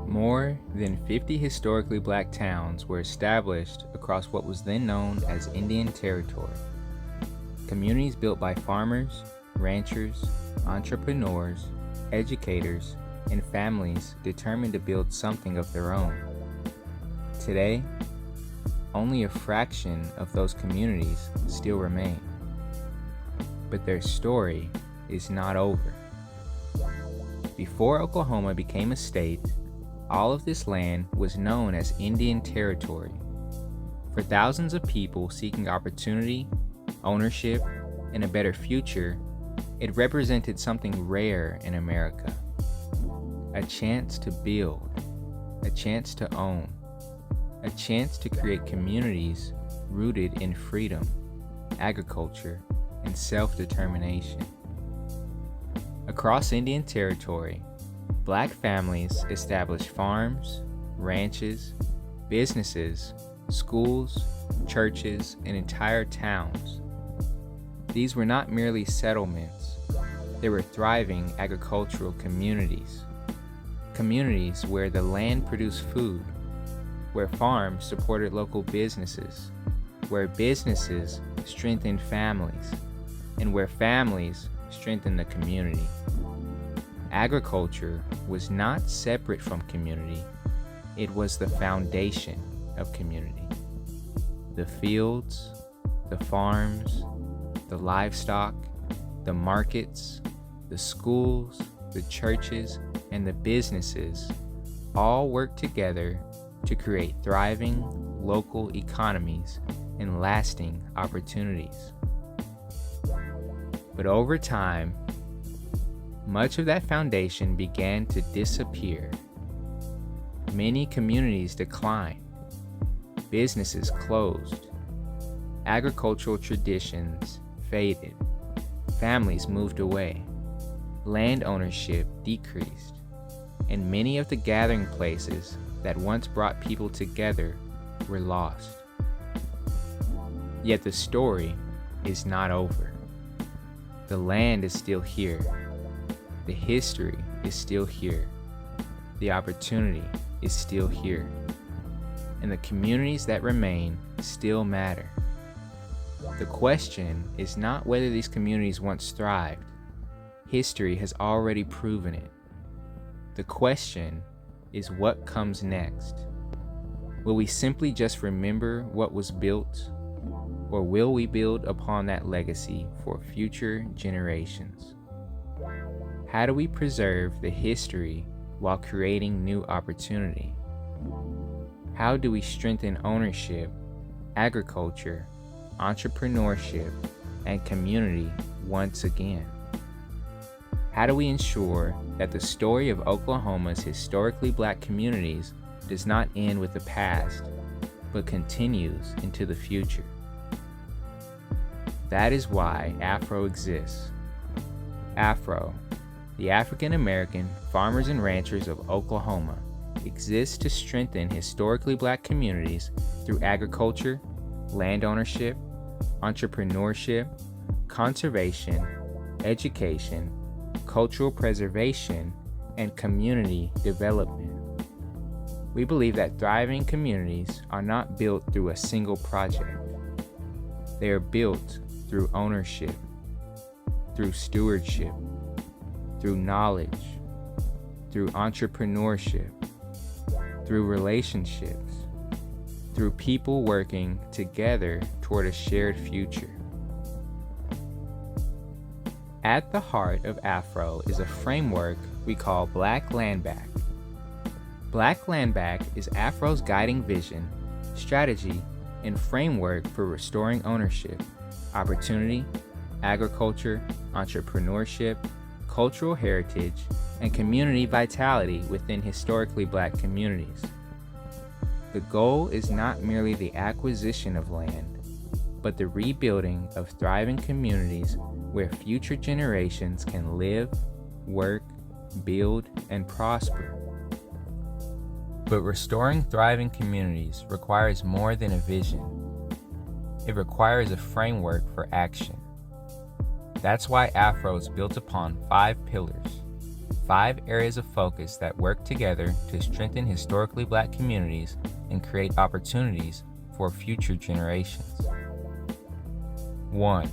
More than 50 historically black towns were established across what was then known as Indian Territory. Communities built by farmers, ranchers, entrepreneurs, educators, and families determined to build something of their own. Today, only a fraction of those communities still remain. But their story is not over. Before Oklahoma became a state, all of this land was known as Indian Territory. For thousands of people seeking opportunity, ownership, and a better future, it represented something rare in America. A chance to build, a chance to own, a chance to create communities rooted in freedom, agriculture, and self-determination. Across Indian Territory, black families established farms, ranches, businesses, schools, churches, and entire towns. These were not merely settlements, they were thriving agricultural communities. Communities where the land produced food, where farms supported local businesses, where businesses strengthened families, and where families strengthened the community. Agriculture was not separate from community, it was the foundation of community. The fields, the farms, the livestock, the markets, the schools, the churches, and the businesses all work together to create thriving local economies and lasting opportunities. But over time, much of that foundation began to disappear. Many communities declined, businesses closed, agricultural traditions faded, families moved away, land ownership decreased, and many of the gathering places that once brought people together were lost. Yet the story is not over. The land is still here. The history is still here. The opportunity is still here. And the communities that remain still matter. The question is not whether these communities once thrived. History has already proven it. The question is what comes next. Will we simply just remember what was built, or will we build upon that legacy for future generations? How do we preserve the history while creating new opportunity? How do we strengthen ownership, agriculture, entrepreneurship, and community once again? How do we ensure that the story of Oklahoma's historically black communities does not end with the past, but continues into the future? That is why AFRO exists. AFRO, the African American Farmers and Ranchers of Oklahoma, exists to strengthen historically black communities through agriculture, land ownership, entrepreneurship, conservation, education, cultural preservation, and community development. We believe that thriving communities are not built through a single project. They are built through ownership, through stewardship, through knowledge, through entrepreneurship, through relationships, through people working together toward a shared future. At the heart of AFRO is a framework we call Black Land Back. Black Land Back is AFRO's guiding vision, strategy, and framework for restoring ownership, opportunity, agriculture, entrepreneurship, cultural heritage, and community vitality within historically black communities. The goal is not merely the acquisition of land, but the rebuilding of thriving communities where future generations can live, work, build, and prosper. But restoring thriving communities requires more than a vision. It requires a framework for action. That's why AFRO is built upon 5 pillars, 5 areas of focus that work together to strengthen historically Black communities and create opportunities for future generations. 1.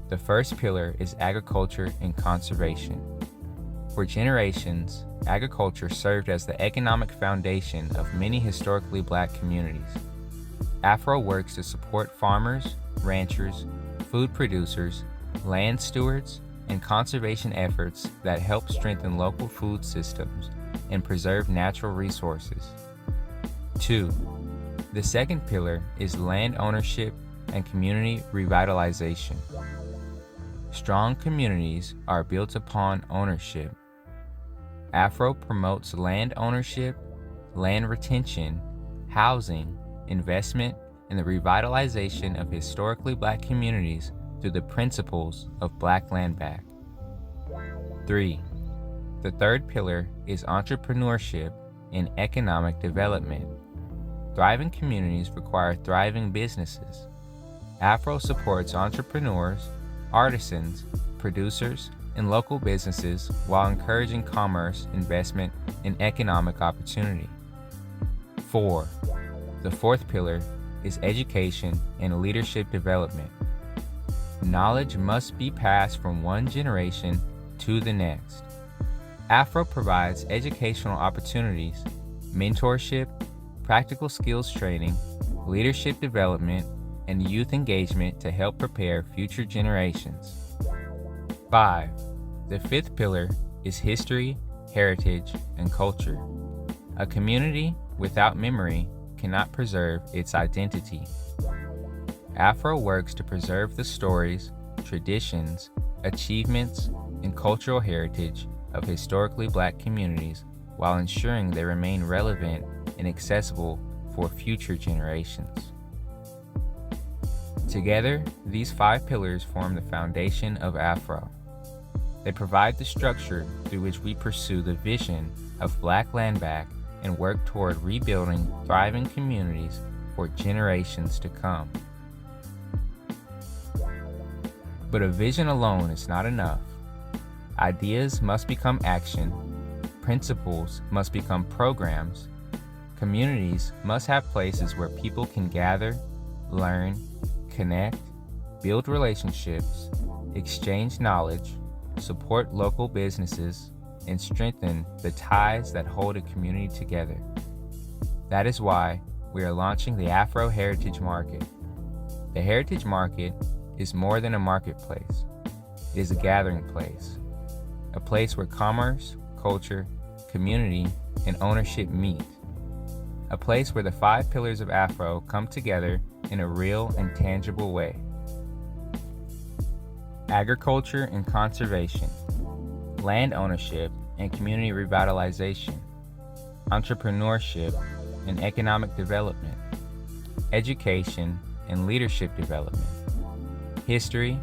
The first pillar is agriculture and conservation. For generations, agriculture served as the economic foundation of many historically Black communities. AFRO works to support farmers, ranchers, food producers, land stewards, and conservation efforts that help strengthen local food systems and preserve natural resources. 2. The second pillar is land ownership and community revitalization. Strong communities are built upon ownership. AFRO promotes land ownership, land retention, housing, investment, and the revitalization of historically Black communities through the principles of Black Land Back. 3. The third pillar is entrepreneurship and economic development. Thriving communities require thriving businesses. AFRO supports entrepreneurs, artisans, producers, and local businesses while encouraging commerce, investment, and economic opportunity. 4. The fourth pillar is education and leadership development. Knowledge must be passed from one generation to the next. AFRO provides educational opportunities, mentorship, practical skills training, leadership development, and youth engagement to help prepare future generations. 5. The fifth pillar is history, heritage, and culture. A community without memory cannot preserve its identity. AFRO works to preserve the stories, traditions, achievements, and cultural heritage of historically Black communities while ensuring they remain relevant and accessible for future generations. Together, these 5 pillars form the foundation of AFRO. They provide the structure through which we pursue the vision of Black Land Back and work toward rebuilding thriving communities for generations to come. But a vision alone is not enough. Ideas must become action, principles must become programs, communities must have places where people can gather, learn, connect, build relationships, exchange knowledge, support local businesses, and strengthen the ties that hold a community together. That is why we are launching the AFRO Heritage Market. The Heritage Market is more than a marketplace. It is a gathering place, a place where commerce, culture, community, and ownership meet. A place where the 5 pillars of AFRO come together in a real and tangible way. Agriculture and conservation, land ownership and community revitalization, entrepreneurship and economic development, education and leadership development, history,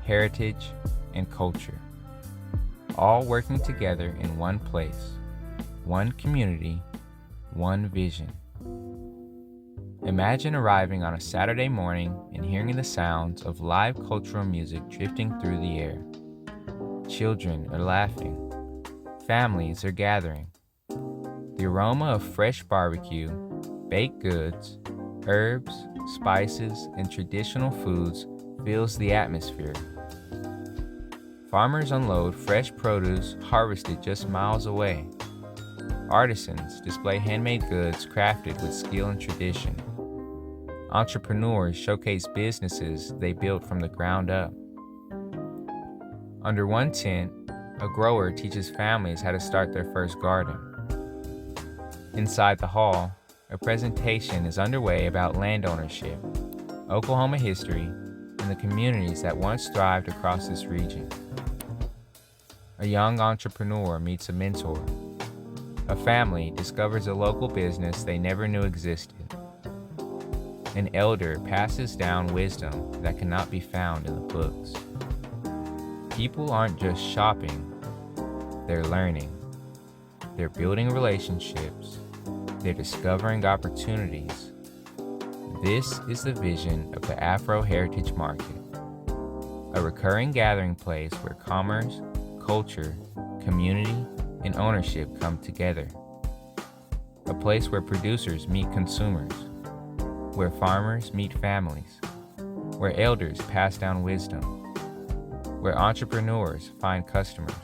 heritage, and culture, all working together in one place, one community, one vision. Imagine arriving on a Saturday morning and hearing the sounds of live cultural music drifting through the air. Children are laughing. Families are gathering. The aroma of fresh barbecue, baked goods, herbs, spices, and traditional foods fills the atmosphere. Farmers unload fresh produce harvested just miles away. Artisans display handmade goods crafted with skill and tradition. Entrepreneurs showcase businesses they built from the ground up. Under one tent, a grower teaches families how to start their first garden. Inside the hall, a presentation is underway about land ownership, Oklahoma history, and the communities that once thrived across this region. A young entrepreneur meets a mentor. A family discovers a local business they never knew existed. An elder passes down wisdom that cannot be found in the books. People aren't just shopping, They're learning. They're building relationships. They're discovering opportunities. This is the vision of the AFRO Heritage Market, a recurring gathering place where commerce, culture, community, and ownership come together. A place where producers meet consumers, where farmers meet families, where elders pass down wisdom, where entrepreneurs find customers,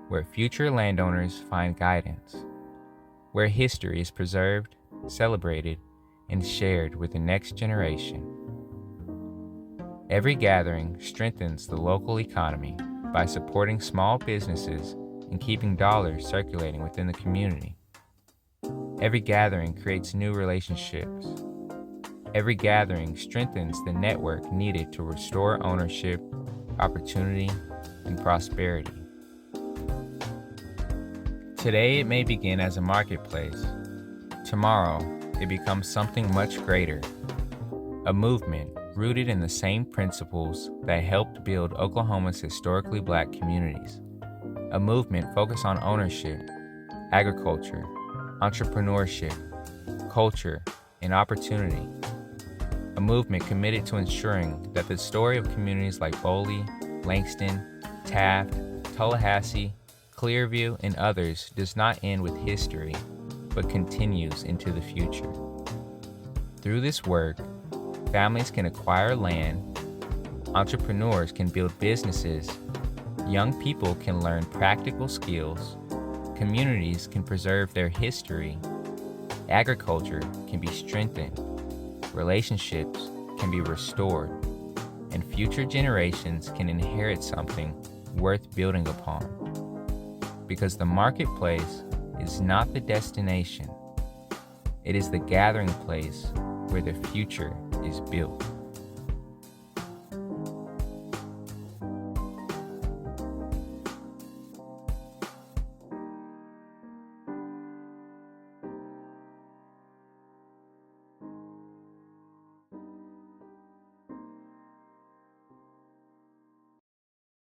where future landowners find guidance, where history is preserved, celebrated, and shared with the next generation. Every gathering strengthens the local economy by supporting small businesses and keeping dollars circulating within the community. Every gathering creates new relationships. Every gathering strengthens the network needed to restore ownership, opportunity, and prosperity. Today it may begin as a marketplace. Tomorrow it becomes something much greater, a movement rooted in the same principles that helped build Oklahoma's historically Black communities, a movement focused on ownership, agriculture, entrepreneurship, culture, and opportunity, a movement committed to ensuring that the story of communities like Boley, Langston, Taft, Tallahassee, Clearview, and others does not end with history, but continues into the future. Through this work, families can acquire land, entrepreneurs can build businesses, young people can learn practical skills, communities can preserve their history, agriculture can be strengthened, relationships can be restored, and future generations can inherit something worth building upon. Because the marketplace is not the destination, it is the gathering place where the future is built.